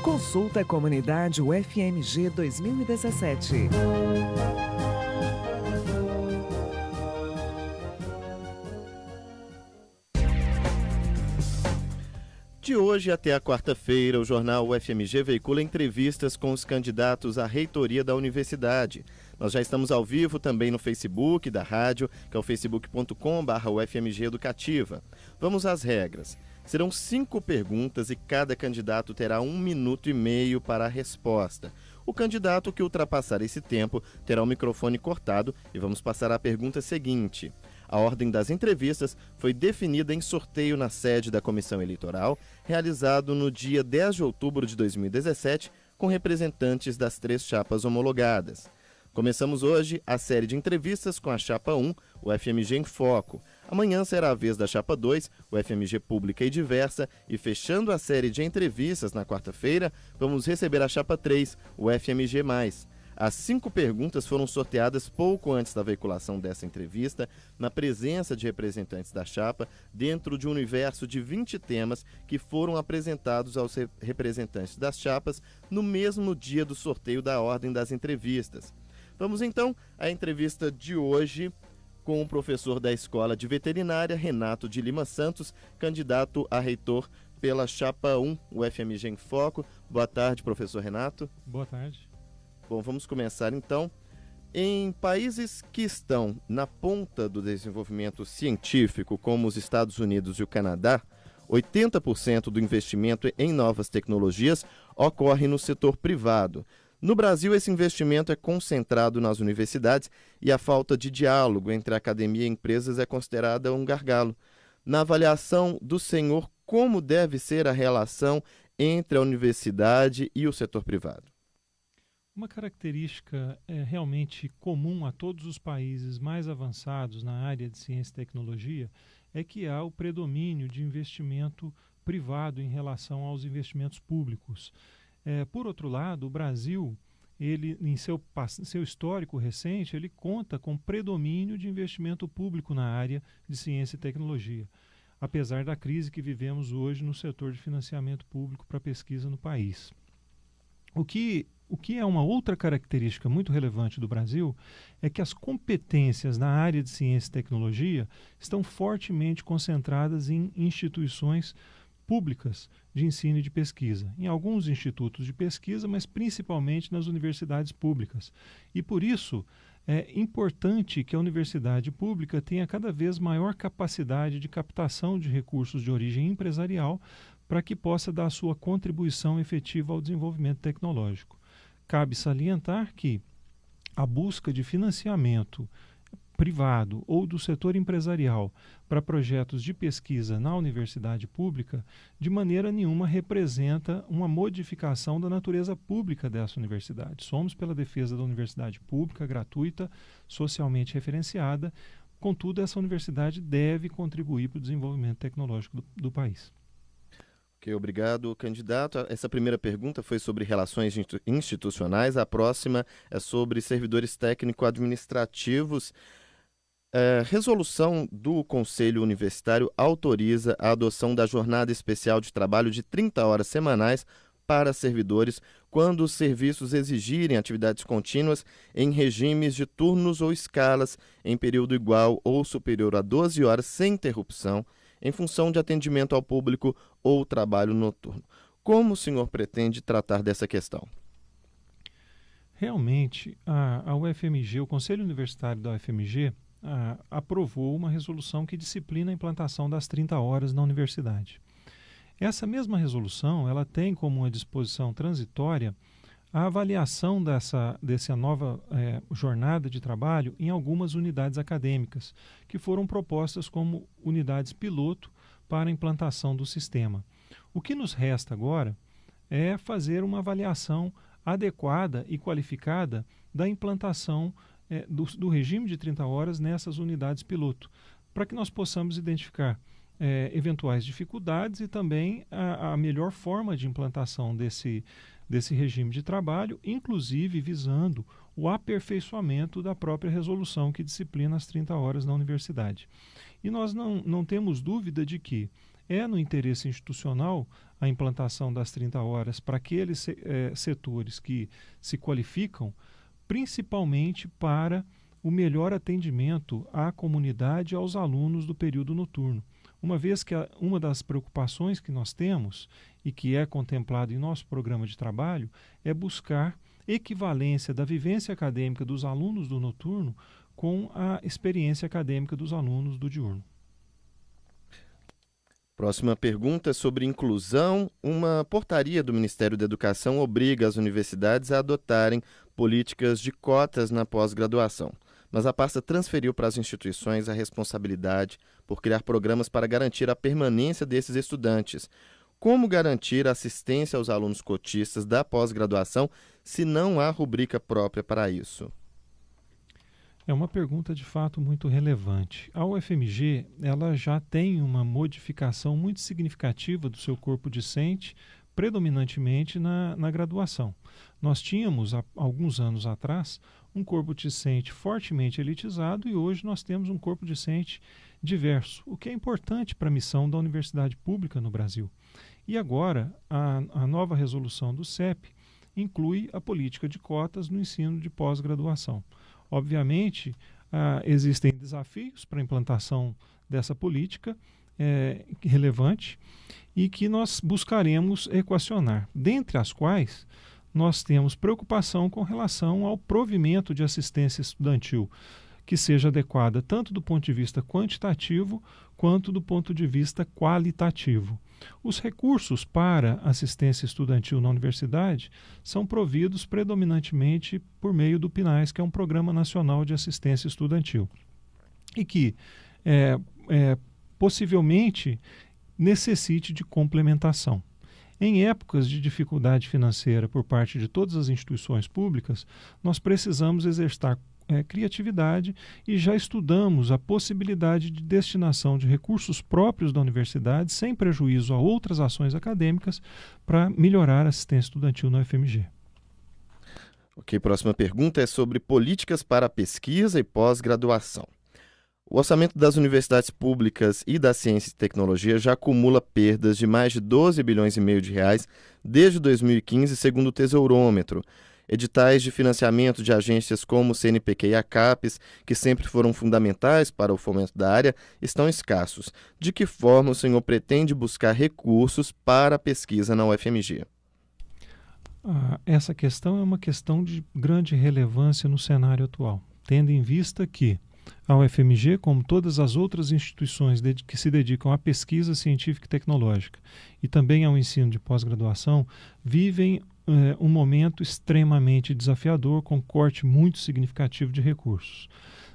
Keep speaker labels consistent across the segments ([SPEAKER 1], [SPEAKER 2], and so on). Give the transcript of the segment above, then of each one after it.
[SPEAKER 1] Consulta Comunidade UFMG 2017.
[SPEAKER 2] De hoje até a quarta-feira, o jornal UFMG veicula entrevistas com os candidatos à reitoria da universidade. Nós já estamos ao vivo também no Facebook da rádio, que é o facebook.com/UFMG Educativa. Vamos às regras. Serão 5 perguntas e cada candidato terá 1 minuto e meio para a resposta. O candidato que ultrapassar esse tempo terá o microfone cortado e vamos passar à pergunta seguinte. A ordem das entrevistas foi definida em sorteio na sede da Comissão Eleitoral, realizado no dia 10 de outubro de 2017, com representantes das 3 chapas homologadas. Começamos hoje a série de entrevistas com a chapa 1, o UFMG em Foco. Amanhã será a vez da chapa 2, o UFMG Pública e Diversa, e fechando a série de entrevistas na quarta-feira, vamos receber a chapa 3, o UFMG+. As 5 perguntas foram sorteadas pouco antes da veiculação dessa entrevista, na presença de representantes da chapa, dentro de um universo de 20 temas que foram apresentados aos representantes das chapas no mesmo dia do sorteio da ordem das entrevistas. Vamos então à entrevista de hoje com o professor da Escola de Veterinária, Renato de Lima Santos, candidato a reitor pela chapa 1, o UFMG em Foco. Boa tarde, professor Renato.
[SPEAKER 3] Boa tarde.
[SPEAKER 2] Bom, vamos começar então. Em países que estão na ponta do desenvolvimento científico, como os Estados Unidos e o Canadá, 80% do investimento em novas tecnologias ocorre no setor privado. No Brasil, esse investimento é concentrado nas universidades e a falta de diálogo entre academia e empresas é considerada um gargalo. Na avaliação do senhor, como deve ser a relação entre a universidade e o setor privado?
[SPEAKER 3] Uma característica realmente comum a todos os países mais avançados na área de ciência e tecnologia é que há o predomínio de investimento privado em relação aos investimentos públicos. Por outro lado, o Brasil, ele, em seu histórico recente, ele conta com predomínio de investimento público na área de ciência e tecnologia, apesar da crise que vivemos hoje no setor de financiamento público para pesquisa no país. O que é uma outra característica muito relevante do Brasil é que as competências na área de ciência e tecnologia estão fortemente concentradas em instituições públicas de ensino e de pesquisa, em alguns institutos de pesquisa, mas principalmente nas universidades públicas. E por isso é importante que a universidade pública tenha cada vez maior capacidade de captação de recursos de origem empresarial para que possa dar sua contribuição efetiva ao desenvolvimento tecnológico. Cabe salientar que a busca de financiamento privado ou do setor empresarial para projetos de pesquisa na universidade pública, de maneira nenhuma representa uma modificação da natureza pública dessa universidade. Somos pela defesa da universidade pública, gratuita, socialmente referenciada, contudo, essa universidade deve contribuir para o desenvolvimento tecnológico do país.
[SPEAKER 2] Ok, obrigado, candidato. Essa primeira pergunta foi sobre relações institucionais, a próxima é sobre servidores técnico-administrativos. Resolução do Conselho Universitário autoriza a adoção da jornada especial de trabalho de 30 horas semanais para servidores quando os serviços exigirem atividades contínuas em regimes de turnos ou escalas em período igual ou superior a 12 horas sem interrupção, em função de atendimento ao público ou trabalho noturno. Como o senhor pretende tratar dessa questão?
[SPEAKER 3] Realmente, a UFMG, o Conselho Universitário da UFMG, aprovou uma resolução que disciplina a implantação das 30 horas na universidade. Essa mesma resolução ela tem como uma disposição transitória a avaliação dessa nova jornada de trabalho em algumas unidades acadêmicas, que foram propostas como unidades piloto para a implantação do sistema. O que nos resta agora é fazer uma avaliação adequada e qualificada da implantação do regime de 30 horas nessas unidades piloto, para que nós possamos identificar eventuais dificuldades e também a melhor forma de implantação desse regime de trabalho, inclusive visando o aperfeiçoamento da própria resolução que disciplina as 30 horas na universidade. E nós não temos dúvida de que É no interesse institucional a implantação das 30 horas para aqueles setores que se qualificam, principalmente para o melhor atendimento à comunidade e aos alunos do período noturno. Uma vez que uma das preocupações que nós temos e que é contemplado em nosso programa de trabalho é buscar equivalência da vivência acadêmica dos alunos do noturno com a experiência acadêmica dos alunos do diurno.
[SPEAKER 2] Próxima pergunta é sobre inclusão. Uma portaria do Ministério da Educação obriga as universidades a adotarem políticas de cotas na pós-graduação. Mas a pasta transferiu para as instituições a responsabilidade por criar programas para garantir a permanência desses estudantes. Como garantir a assistência aos alunos cotistas da pós-graduação se não há rubrica própria para isso?
[SPEAKER 3] É uma pergunta de fato muito relevante. A UFMG ela já tem uma modificação muito significativa do seu corpo discente, predominantemente na graduação. Nós tínhamos, há alguns anos atrás, um corpo discente fortemente elitizado e hoje nós temos um corpo discente diverso, o que é importante para a missão da universidade pública no Brasil. E agora, a nova resolução do CEP inclui a política de cotas no ensino de pós-graduação. Obviamente, existem desafios para a implantação dessa política relevante e que nós buscaremos equacionar, dentre as quais nós temos preocupação com relação ao provimento de assistência estudantil, que seja adequada tanto do ponto de vista quantitativo quanto do ponto de vista qualitativo. Os recursos para assistência estudantil na universidade são providos predominantemente por meio do PNAES, que é um Programa Nacional de Assistência Estudantil, e que possivelmente necessite de complementação. Em épocas de dificuldade financeira por parte de todas as instituições públicas, nós precisamos exercitar criatividade e já estudamos a possibilidade de destinação de recursos próprios da universidade, sem prejuízo a outras ações acadêmicas, para melhorar a assistência estudantil na UFMG.
[SPEAKER 2] Ok, próxima pergunta é sobre políticas para pesquisa e pós-graduação. O orçamento das universidades públicas e da ciência e tecnologia já acumula perdas de mais de 12 bilhões e meio de reais desde 2015, segundo o Tesourômetro. Editais de financiamento de agências como o CNPq e a CAPES, que sempre foram fundamentais para o fomento da área, estão escassos. De que forma o senhor pretende buscar recursos para a pesquisa na UFMG?
[SPEAKER 3] Essa questão é uma questão de grande relevância no cenário atual, tendo em vista que a UFMG, como todas as outras instituições que se dedicam à pesquisa científica e tecnológica e também ao ensino de pós-graduação, vivem um momento extremamente desafiador, com corte muito significativo de recursos.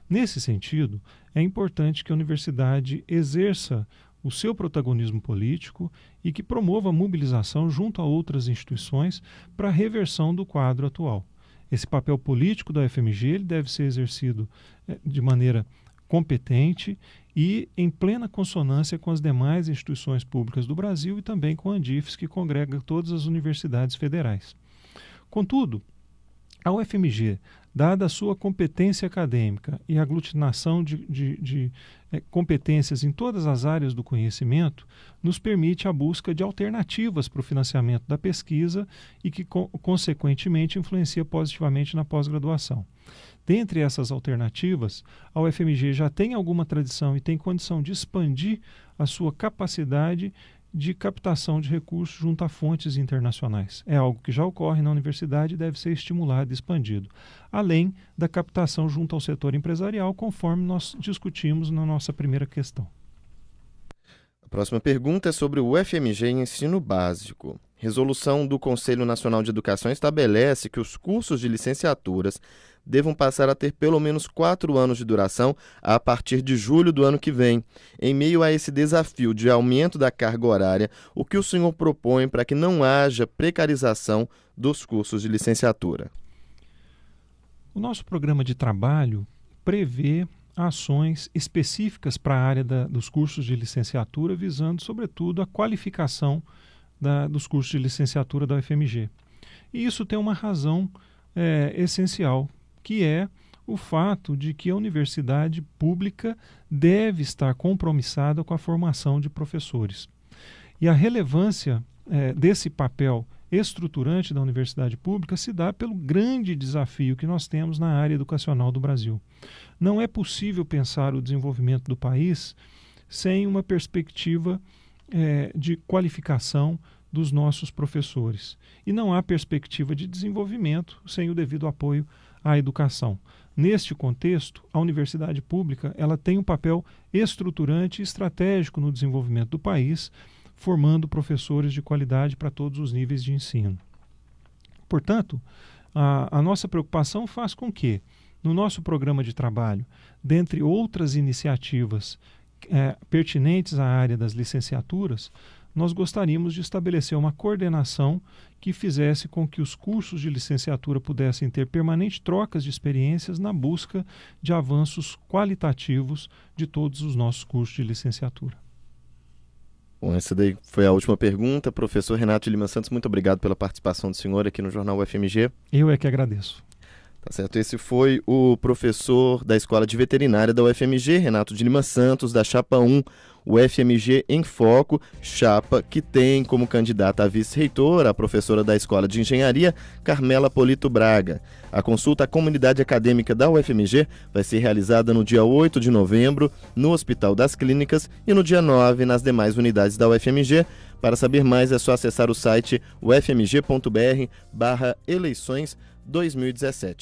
[SPEAKER 3] Nesse sentido, é importante que a universidade exerça o seu protagonismo político e que promova a mobilização junto a outras instituições para a reversão do quadro atual. Esse papel político da UFMG ele deve ser exercido de maneira competente e em plena consonância com as demais instituições públicas do Brasil e também com a Andifes, que congrega todas as universidades federais. Contudo, a UFMG, dada a sua competência acadêmica e a aglutinação de competências em todas as áreas do conhecimento, nos permite a busca de alternativas para o financiamento da pesquisa e que, consequentemente, influencia positivamente na pós-graduação. Dentre essas alternativas, a UFMG já tem alguma tradição e tem condição de expandir a sua capacidade de captação de recursos junto a fontes internacionais. É algo que já ocorre na universidade e deve ser estimulado e expandido, além da captação junto ao setor empresarial, conforme nós discutimos na nossa primeira questão.
[SPEAKER 2] A próxima pergunta é sobre o UFMG em ensino básico. Resolução do Conselho Nacional de Educação estabelece que os cursos de licenciaturas devam passar a ter pelo menos 4 anos de duração a partir de julho do ano que vem. Em meio a esse desafio de aumento da carga horária, o que o senhor propõe para que não haja precarização dos cursos de licenciatura?
[SPEAKER 3] O nosso programa de trabalho prevê ações específicas para a área dos cursos de licenciatura, visando, sobretudo, a qualificação dos cursos de licenciatura da UFMG. E isso tem uma razão essencial, que é o fato de que a universidade pública deve estar compromissada com a formação de professores. E a relevância desse papel estruturante da universidade pública se dá pelo grande desafio que nós temos na área educacional do Brasil. Não é possível pensar o desenvolvimento do país sem uma perspectiva de qualificação dos nossos professores. E não há perspectiva de desenvolvimento sem o devido apoio à educação. Neste contexto, a universidade pública ela tem um papel estruturante e estratégico no desenvolvimento do país, formando professores de qualidade para todos os níveis de ensino. Portanto, a nossa preocupação faz com que, no nosso programa de trabalho, dentre outras iniciativas pertinentes à área das licenciaturas, nós gostaríamos de estabelecer uma coordenação que fizesse com que os cursos de licenciatura pudessem ter permanente trocas de experiências na busca de avanços qualitativos de todos os nossos cursos de licenciatura.
[SPEAKER 2] Bom, essa daí foi a última pergunta. Professor Renato de Lima Santos, muito obrigado pela participação do senhor aqui no Jornal UFMG.
[SPEAKER 3] Eu é que agradeço.
[SPEAKER 2] Tá certo, esse foi o professor da Escola de Veterinária da UFMG, Renato de Lima Santos, da Chapa 1, UFMG em Foco, chapa que tem como candidata a vice-reitora a professora da Escola de Engenharia, Carmela Polito Braga. A consulta à comunidade acadêmica da UFMG vai ser realizada no dia 8 de novembro, no Hospital das Clínicas, e no dia 9 nas demais unidades da UFMG. Para saber mais é só acessar o site ufmg.br/eleições 2017.